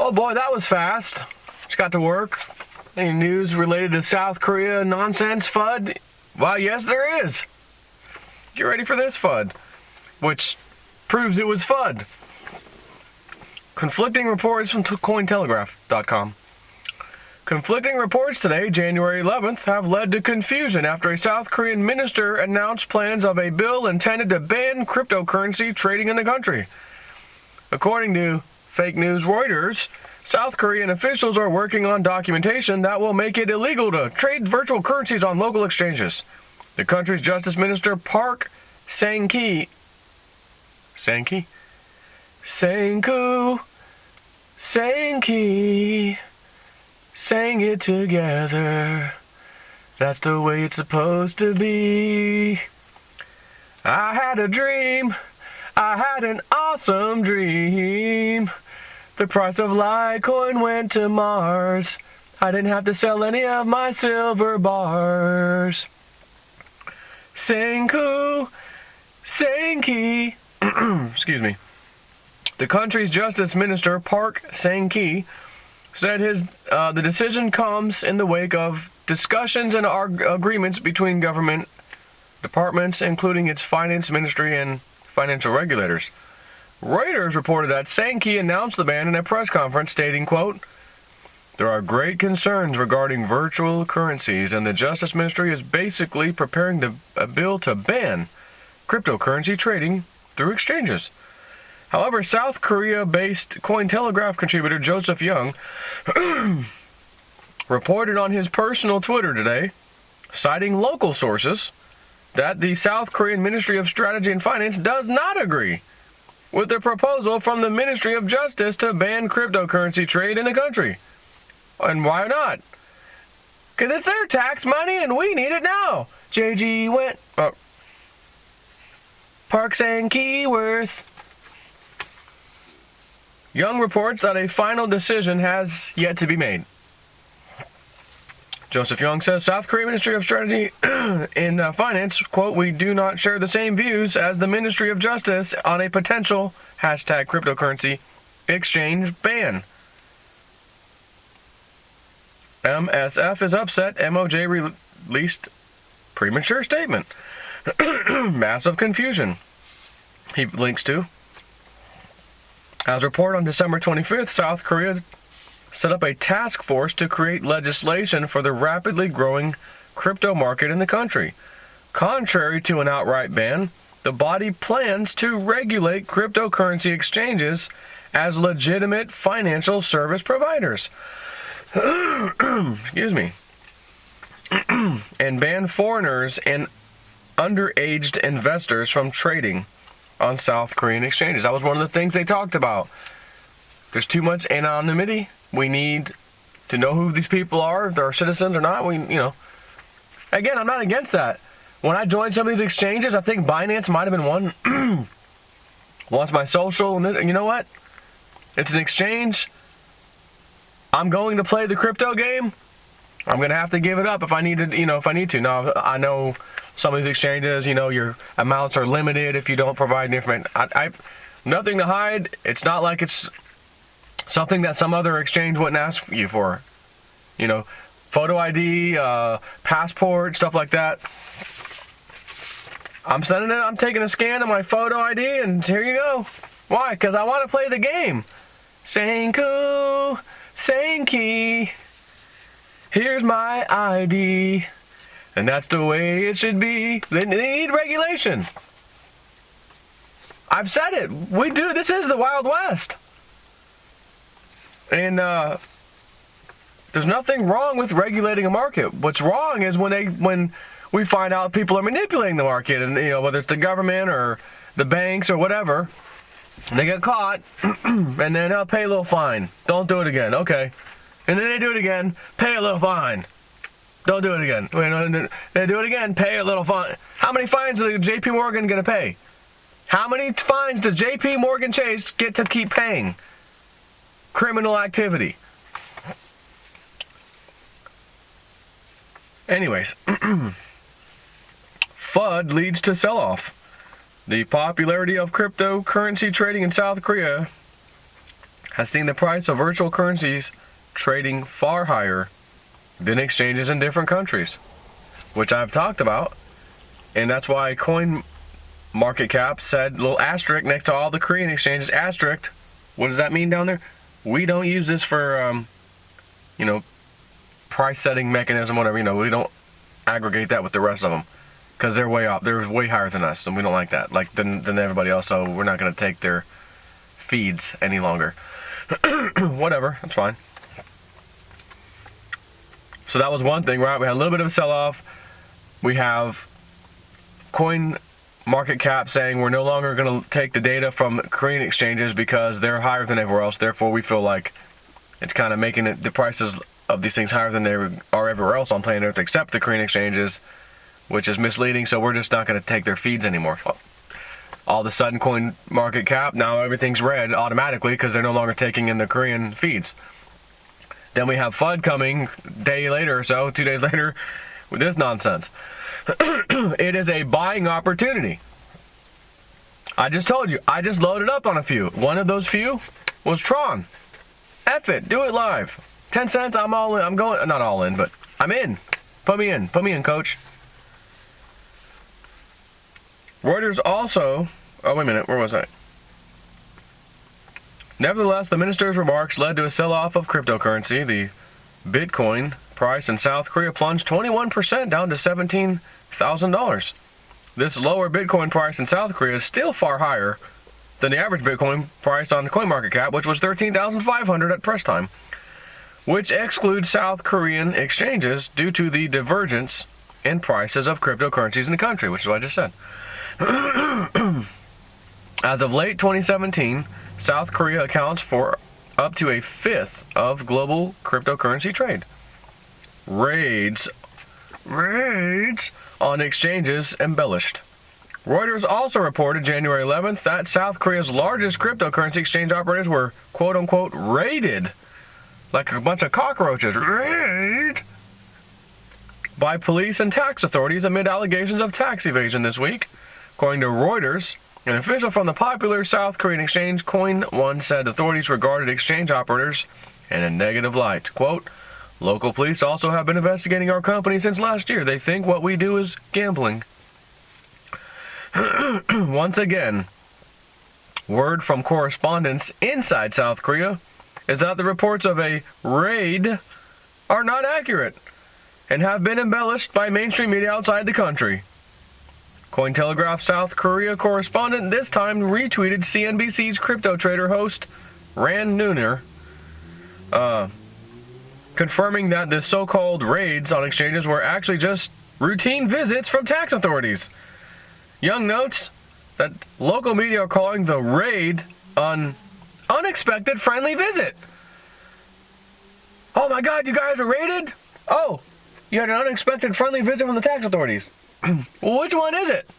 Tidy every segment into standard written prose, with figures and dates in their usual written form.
Oh boy, that was fast. Just got to work. Any news related to South Korea nonsense, FUD? Well, yes, there is. Get ready for this FUD, which proves it was FUD. Conflicting reports from Cointelegraph.com. Conflicting reports today, January 11th, have led to confusion after a South Korean minister announced plans of a bill intended to ban cryptocurrency trading in the country. According to fake news Reuters, South Korean officials are working on documentation that will make it illegal to trade virtual currencies on local exchanges. The country's Justice Minister Park Sang-ki sang it together. That's the way it's supposed to be. I had a dream. I had an awesome dream. The price of Litecoin went to Mars. I didn't have to sell any of my silver bars. Sang-ki. Excuse me. The country's Justice Minister, Park Sang-ki, said the decision comes in the wake of discussions and agreements between government departments, including its finance ministry and financial regulators. Reuters reported that Sang-ki announced the ban in a press conference, stating, quote, "There are great concerns regarding virtual currencies, and the Justice Ministry is basically preparing a bill to ban cryptocurrency trading through exchanges." However, South Korea-based Cointelegraph contributor Joseph Young reported on his personal Twitter today, citing local sources, that the South Korean Ministry of Strategy and Finance does not agree with the proposal from the Ministry of Justice to ban cryptocurrency trade in the country. And why not? Because it's their tax money and we need it now. JG went. Park Sang-ki worth. Young reports that a final decision has yet to be made. Joseph Young says South Korea Ministry of Strategy and Finance, quote, "We do not share the same views as the Ministry of Justice on a potential hashtag cryptocurrency exchange ban. MSF is upset. MOJ released premature statement. Massive confusion." He links to. As reported on December 25th, South Korea set up a task force to create legislation for the rapidly growing crypto market in the country. Contrary to an outright ban, the body plans to regulate cryptocurrency exchanges as legitimate financial service providers. Excuse me. And ban foreigners and underaged investors from trading on South Korean exchanges. That was one of the things they talked about. There's too much anonymity. We need to know who these people are, if they're citizens or not. Again, I'm not against that. When I joined some of these exchanges, I think Binance might have been one. Wants my social, and you know what? It's an exchange. I'm going to play the crypto game. I'm going to have to give it up if I need to. Now, I know some of these exchanges, your amounts are limited if you don't provide the information. I've nothing to hide. It's not like it's something that some other exchange wouldn't ask you for. Photo ID, passport, stuff like that. I'm sending it. I'm taking a scan of my photo ID, and here you go. Why? Because I want to play the game. Sang-ki. Here's my ID. And that's the way it should be. They need regulation. I've said it. We do. This is the Wild West. And there's nothing wrong with regulating a market. What's wrong is when we find out people are manipulating the market, and whether it's the government or the banks or whatever, and they get caught, and then they'll pay a little fine. Don't do it again. Okay. And then they do it again. Pay a little fine. Don't do it again. They do it again. Pay a little fine. How many fines is J.P. Morgan going to pay? How many fines does J.P. Morgan Chase get to keep paying? Criminal activity. Anyways, FUD leads to sell-off. The popularity of cryptocurrency trading in South Korea has seen the price of virtual currencies trading far higher than exchanges in different countries, which I've talked about, and that's why Coin Market Cap said, little asterisk next to all the Korean exchanges, asterisk. What does that mean down there? We don't use this for, price setting mechanism, whatever. We don't aggregate that with the rest of them because they're way up. They're way higher than us, and we don't like that, than everybody else. So we're not going to take their feeds any longer. Whatever, that's fine. So that was one thing, right? We had a little bit of a sell-off. We have Coin Market Cap saying we're no longer going to take the data from Korean exchanges because they're higher than everywhere else. Therefore, we feel like it's kind of making the prices of these things higher than they are everywhere else on planet Earth except the Korean exchanges, which is misleading. So we're just not going to take their feeds anymore. All of a sudden, Coin Market Cap, now everything's red automatically because they're no longer taking in the Korean feeds. Then we have FUD coming a day later or so, 2 days later, with this nonsense. It is a buying opportunity. I just told you, I just loaded up on a few. One of those few was Tron. F it, do it live. 10 cents, I'm all in. I'm going, not all in, but I'm in. Put me in, coach. Reuters also, oh wait a minute, where was I? Nevertheless, the minister's remarks led to a sell-off of cryptocurrency. The Bitcoin price in South Korea plunged 21% down to $17,000. This lower Bitcoin price in South Korea is still far higher than the average Bitcoin price on CoinMarketCap, which was $13,500 at press time, which excludes South Korean exchanges due to the divergence in prices of cryptocurrencies in the country, which is what I just said. As of late 2017, South Korea accounts for up to a fifth of global cryptocurrency trade. Raids on exchanges embellished. Reuters also reported January 11th that South Korea's largest cryptocurrency exchange operators were quote-unquote raided like a bunch of cockroaches by police and tax authorities amid allegations of tax evasion this week. According to Reuters, an official from the popular South Korean exchange Coin One said authorities regarded exchange operators in a negative light. Quote, local police also have been investigating our company since last year. They think what we do is gambling. Once again, word from correspondents inside South Korea is that the reports of a raid are not accurate and have been embellished by mainstream media outside the country. Cointelegraph South Korea correspondent this time retweeted CNBC's crypto trader host Ran Nooner, confirming that the so-called raids on exchanges were actually just routine visits from tax authorities. Young notes that local media are calling the raid an unexpected friendly visit. Oh my God, you guys are raided? Oh, you had an unexpected friendly visit from the tax authorities. Well, which one is it?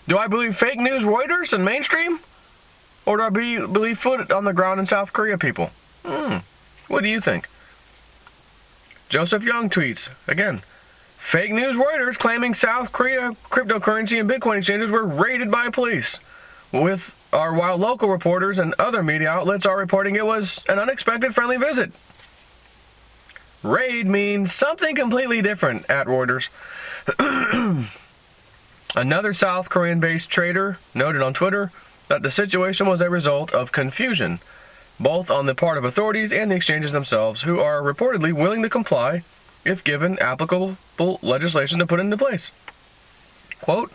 Do I believe fake news Reuters and mainstream? Or do I believe foot on the ground in South Korea people? What do you think? Joseph Young tweets, again, fake news Reuters claiming South Korea cryptocurrency and Bitcoin exchanges were raided by police. While local reporters and other media outlets are reporting it was an unexpected friendly visit. Raid means something completely different at Reuters. Another South Korean-based trader noted on Twitter that the situation was a result of confusion, both on the part of authorities and the exchanges themselves, who are reportedly willing to comply if given applicable legislation to put into place. Quote,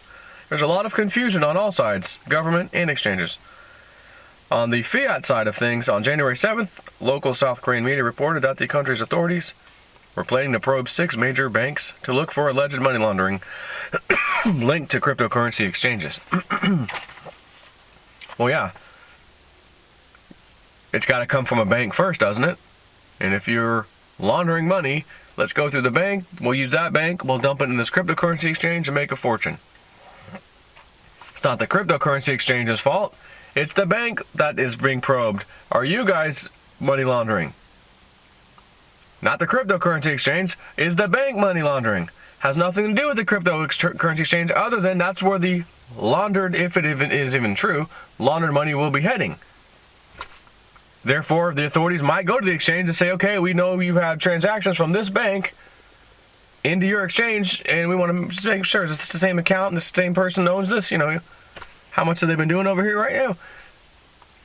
there's a lot of confusion on all sides, government and exchanges. On the fiat side of things, on January 7th, local South Korean media reported that the country's authorities were planning to probe 6 major banks to look for alleged money laundering linked to cryptocurrency exchanges. Well, yeah. It's got to come from a bank first, doesn't it? And if you're laundering money, let's go through the bank, we'll use that bank, we'll dump it in this cryptocurrency exchange and make a fortune. It's not the cryptocurrency exchange's fault. It's the bank that is being probed. Are you guys money laundering? Not the cryptocurrency exchange. Is the bank money laundering? Has nothing to do with the cryptocurrency exchange other than that's where the laundered, if it even is even true, laundered money will be heading. Therefore, the authorities might go to the exchange and say, okay, we know you have transactions from this bank into your exchange, and we want to make sure it's the same account and the same person owns this. You know, how much have they been doing over here right now?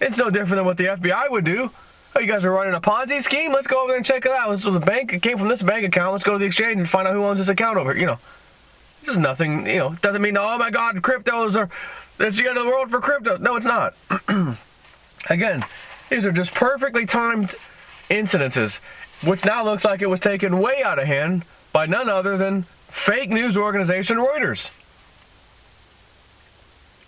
It's no different than what the FBI would do. Oh, you guys are running a Ponzi scheme? Let's go over there and check it out. So the bank, it came from this bank account. Let's go to the exchange and find out who owns this account over here. You know, this is nothing. You know, doesn't mean, oh my God, cryptos are, it's the end of the world for crypto. No, it's not. Again, these are just perfectly timed incidences, which now looks like it was taken way out of hand by none other than fake news organization Reuters.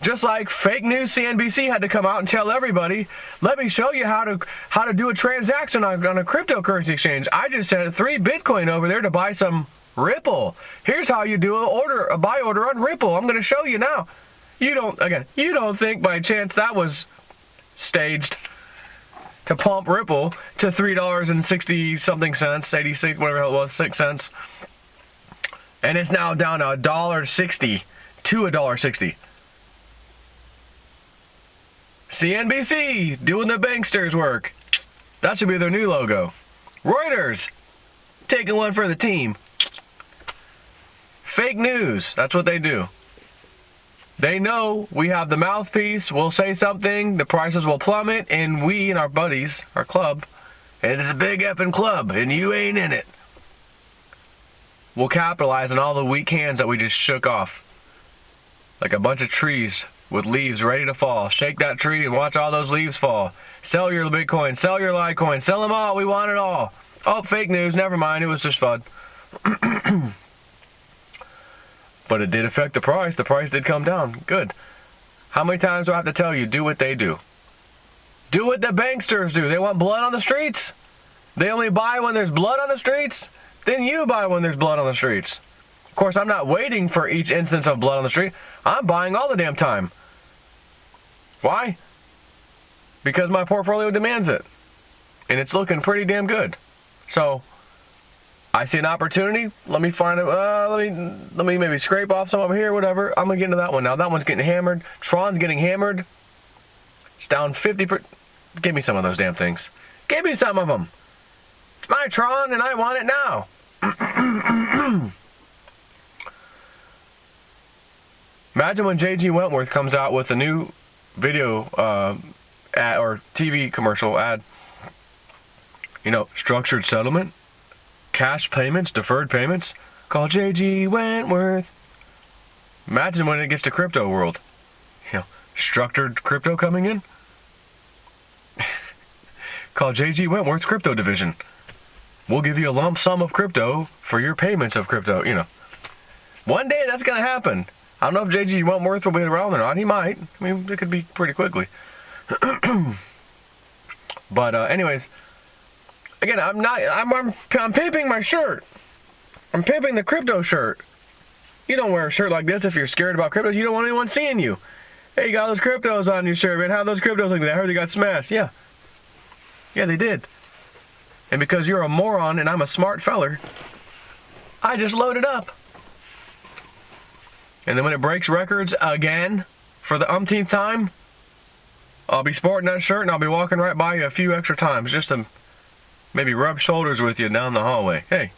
Just like fake news CNBC had to come out and tell everybody, let me show you how to do a transaction on a cryptocurrency exchange. I just sent 3 Bitcoin over there to buy some Ripple. Here's how you do a buy order on Ripple. I'm going to show you now. You don't think by chance that was staged to pump Ripple to $3.60 something cents, 86, whatever the hell it was, 6 cents. And it's now down to $1.60 to $1.60. CNBC doing the banksters work. That should be their new logo. Reuters taking one for the team. Fake news. That's what they do. They know we have the mouthpiece. We'll say something, the prices will plummet, and we and our buddies, our club, it is a big effing club, and you ain't in it. We'll capitalize on all the weak hands that we just shook off. Like a bunch of trees with leaves ready to fall. Shake that tree and watch all those leaves fall. Sell your Bitcoin, sell your Litecoin, sell them all. We want it all. Oh, fake news. Never mind. It was just FUD. But it did affect the price. The price did come down. Good. How many times do I have to tell you, do what they do? Do what the banksters do. They want blood on the streets. They only buy when there's blood on the streets. Then you buy when there's blood on the streets. Of course, I'm not waiting for each instance of blood on the street. I'm buying all the damn time. Why? Because my portfolio demands it. And it's looking pretty damn good. So, I see an opportunity. Let me find it. Let me maybe scrape off some over here, whatever. I'm going to get into that one now. That one's getting hammered. Tron's getting hammered. It's down 50%. Give me some of those damn things. Give me some of them. It's my Tron, and I want it now. Imagine when J.G. Wentworth comes out with a new video ad or TV commercial ad. You know, structured settlement, cash payments, deferred payments. Call J.G. Wentworth. Imagine when it gets to crypto world. You know, structured crypto coming in. Call J.G. Wentworth's crypto division. We'll give you a lump sum of crypto for your payments of crypto. You know, one day that's going to happen. I don't know if J.G. Wentworth will be around or not. He might. I mean, it could be pretty quickly. But anyways, again, I'm pimping my shirt. I'm pimping the crypto shirt. You don't wear a shirt like this if you're scared about cryptos. You don't want anyone seeing you. Hey, you got those cryptos on your shirt, man. How those cryptos look? I heard they got smashed. Yeah. Yeah, they did. And because you're a moron and I'm a smart feller, I just loaded up. And then when it breaks records again for the umpteenth time, I'll be sporting that shirt and I'll be walking right by you a few extra times just to maybe rub shoulders with you down the hallway. Hey,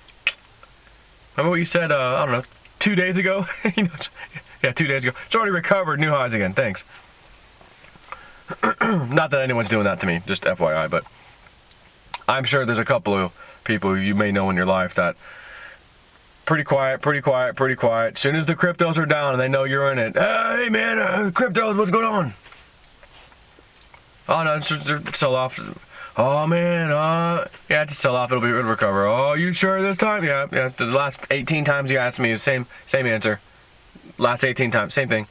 remember what you said, I don't know, 2 days ago? Yeah, 2 days ago. It's already recovered, new highs again. Thanks. Not that anyone's doing that to me, just FYI, but I'm sure there's a couple of people you may know in your life that pretty quiet. As soon as the cryptos are down and they know you're in it, hey man, cryptos, what's going on? Oh no, it's sell off. Oh man, yeah, it's sell off. It'll recover. Oh, you sure this time? Yeah. The last 18 times you asked me, same answer. Last 18 times, same thing.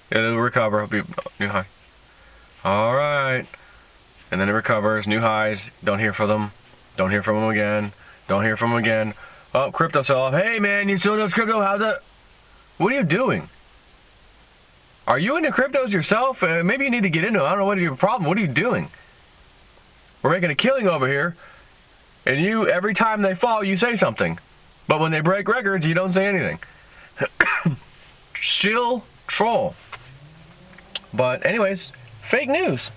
It'll recover. It'll be new high. All right, and then it recovers. New highs. Don't hear from them. Don't hear from them again. Don't hear from them again. Oh, crypto sell off. Hey man, you still know crypto? How's that? What are you doing? Are you into cryptos yourself? Maybe you need to get into it. I don't know what your problem. What are you doing? We're making a killing over here, and you, every time they fall, you say something. But when they break records, you don't say anything. Chill troll. But anyways, fake news.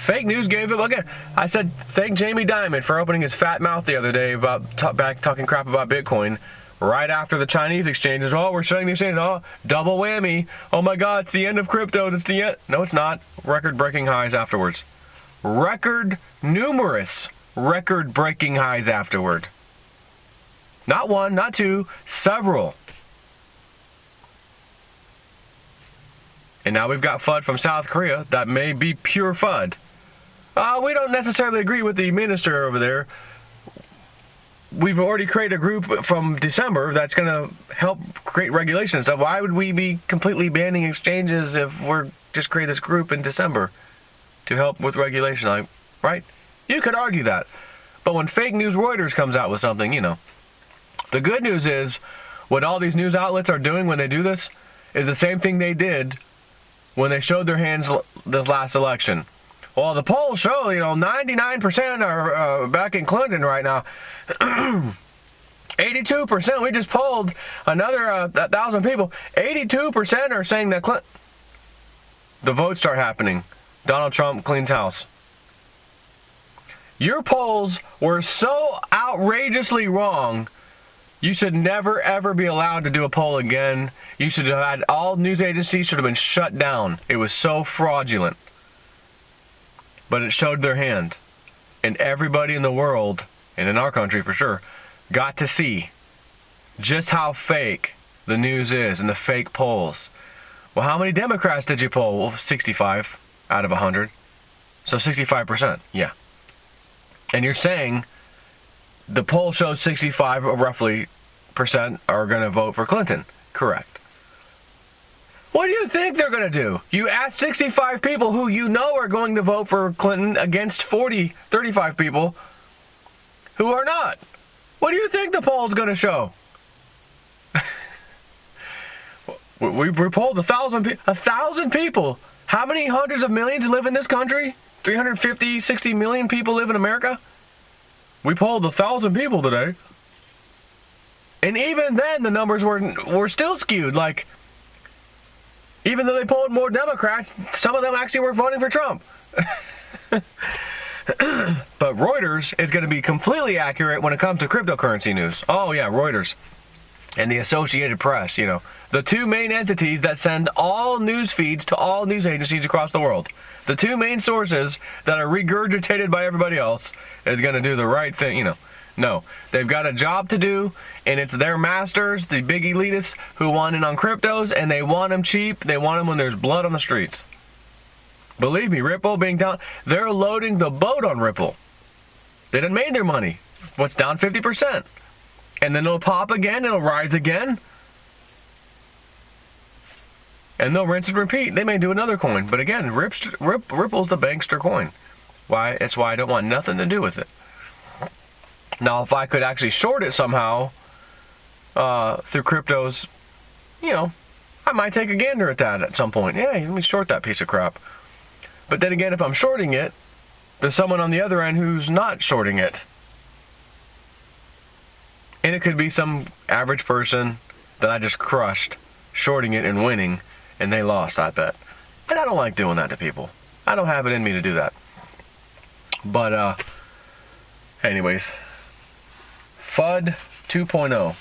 Fake news gave him, again, I said thank Jamie Dimon for opening his fat mouth the other day about talking crap about Bitcoin right after the Chinese exchanges. Oh, we're shutting the exchange. Oh, double whammy. Oh my God, it's the end of crypto. It's the end. No, it's not. Record-breaking highs afterwards. Numerous record-breaking highs afterward. Not one, not two, several. And now we've got FUD from South Korea that may be pure FUD. We don't necessarily agree with the minister over there. We've already created a group from December that's going to help create regulations. So why would we be completely banning exchanges if we're just create this group in December to help with regulation? Right? You could argue that. But when fake news Reuters comes out with something, you know. The good news is what all these news outlets are doing when they do this is the same thing they did when they showed their hands this last election. Well, the polls show, 99% are backing Clinton right now. 82%, we just polled another 1,000 people. 82% are saying that Clinton. The votes start happening. Donald Trump cleans house. Your polls were so outrageously wrong. You should never, ever be allowed to do a poll again. You should have had all news agencies should have been shut down. It was so fraudulent. But it showed their hand. And everybody in the world, and in our country for sure, got to see just how fake the news is and the fake polls. Well, how many Democrats did you poll? Well, 65 out of 100. So 65%, yeah. And you're saying the poll shows 65 roughly percent are going to vote for Clinton. Correct. What do you think they're going to do? You ask 65 people who you know are going to vote for Clinton against 35 people who are not. What do you think the poll's going to show? we polled 1,000 people. How many hundreds of millions live in this country? 350, 60 million people live in America? We polled 1,000 people today. And even then, the numbers were still skewed. Like, even though they polled more Democrats, some of them actually were voting for Trump. But Reuters is going to be completely accurate when it comes to cryptocurrency news. Oh, yeah, Reuters. And the Associated Press, the two main entities that send all news feeds to all news agencies across the world. The two main sources that are regurgitated by everybody else is going to do the right thing, No, they've got a job to do, and it's their masters, the big elitists, who want in on cryptos, and they want them cheap. They want them when there's blood on the streets. Believe me, Ripple being down, they're loading the boat on Ripple. They done made their money. What's down 50%? And then it'll pop again, it'll rise again. And they'll rinse and repeat. They may do another coin, but again, Ripple's the bankster coin. It's why I don't want nothing to do with it. Now, if I could actually short it somehow through cryptos, I might take a gander at that at some point. Yeah, let me short that piece of crap. But then again, if I'm shorting it, there's someone on the other end who's not shorting it. And it could be some average person that I just crushed, shorting it and winning, and they lost, I bet. And I don't like doing that to people. I don't have it in me to do that. But, anyways. FUD 2.0.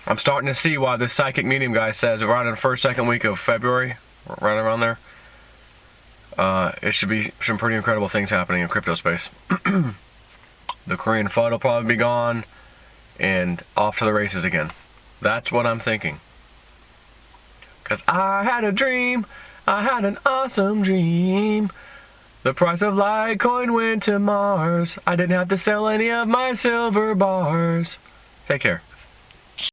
I'm starting to see why this psychic medium guy says around in the first, second week of February, right around there, it should be some pretty incredible things happening in crypto space. The Korean FUD will probably be gone, and off to the races again. That's what I'm thinking. Because I had a dream, I had an awesome dream. The price of Litecoin went to Mars. I didn't have to sell any of my silver bars. Take care.